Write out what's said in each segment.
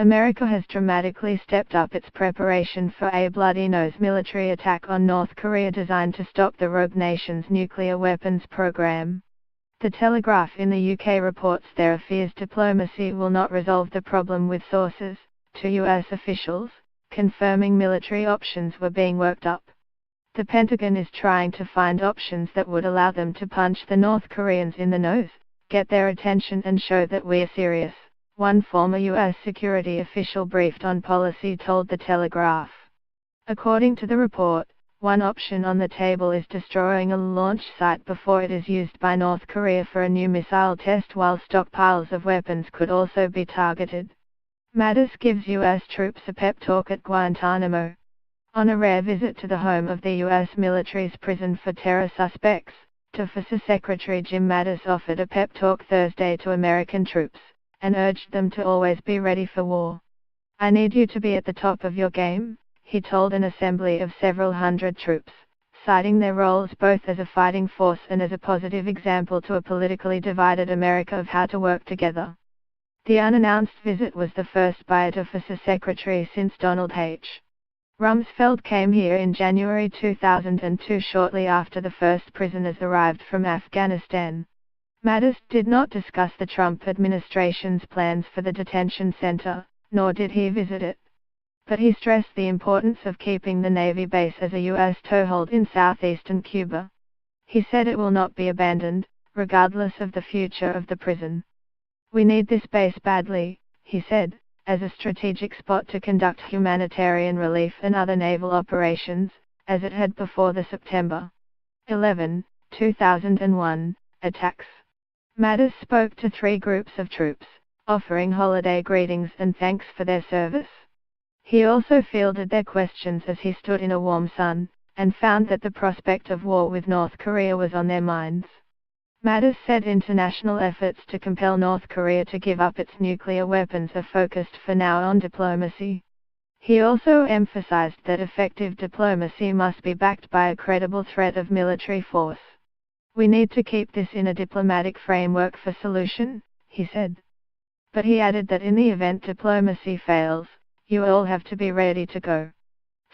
America has dramatically stepped up its preparation for a bloody-nose military attack on North Korea designed to stop the rogue nation's nuclear weapons program. The Telegraph in the UK reports there are fears diplomacy will not resolve the problem, with sources to US officials confirming military options were being worked up. The Pentagon is trying to find options that would allow them to punch the North Koreans in the nose, get their attention and show that we're serious, one former US security official briefed on policy told the Telegraph. According to the report, one option on the table is destroying a launch site before it is used by North Korea for a new missile test, while stockpiles of weapons could also be targeted. Mattis gives US troops a pep talk at Guantanamo. On a rare visit to the home of the US military's prison for terror suspects, DEFense Secretary Jim Mattis offered a pep talk Thursday to American troops, and urged them to always be ready for war. "I need you to be at the top of your game," he told an assembly of several hundred troops, citing their roles both as a fighting force and as a positive example to a politically divided America of how to work together. The unannounced visit was the first by a DEFense Secretary since Donald H. Rumsfeld came here in January 2002, shortly after the first prisoners arrived from Afghanistan. Mattis did not discuss the Trump administration's plans for the detention center, nor did he visit it. But he stressed the importance of keeping the Navy base as a U.S. toehold in southeastern Cuba. He said it will not be abandoned, regardless of the future of the prison. "We need this base badly," he said, as a strategic spot to conduct humanitarian relief and other naval operations, as it had before the September 11, 2001, attacks. Mattis spoke to 3 groups of troops, offering holiday greetings and thanks for their service. He also fielded their questions as he stood in a warm sun, and found that the prospect of war with North Korea was on their minds. Mattis said international efforts to compel North Korea to give up its nuclear weapons are focused for now on diplomacy. He also emphasized that effective diplomacy must be backed by a credible threat of military force. "We need to keep this in a diplomatic framework for solution," he said. But he added that in the event diplomacy fails, you all have to be ready to go.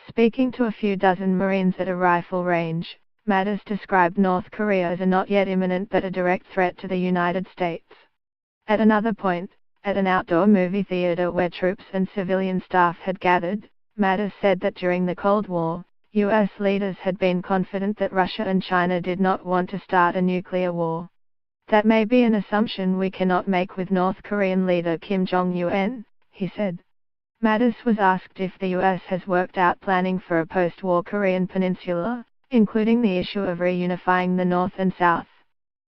Speaking to a few dozen Marines at a rifle range, Mattis described North Korea as a not yet imminent but a direct threat to the United States. At another point, at an outdoor movie theater where troops and civilian staff had gathered, Mattis said that during the Cold War, U.S. leaders had been confident that Russia and China did not want to start a nuclear war. "That may be an assumption we cannot make with North Korean leader Kim Jong-un," he said. Mattis was asked if the U.S. has worked out planning for a post-war Korean peninsula, including the issue of reunifying the North and South.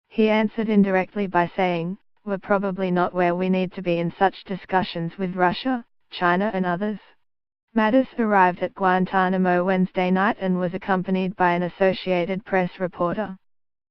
He answered indirectly by saying, "We're probably not where we need to be in such discussions with Russia, China and others." Mattis arrived at Guantanamo Wednesday night and was accompanied by an Associated Press reporter.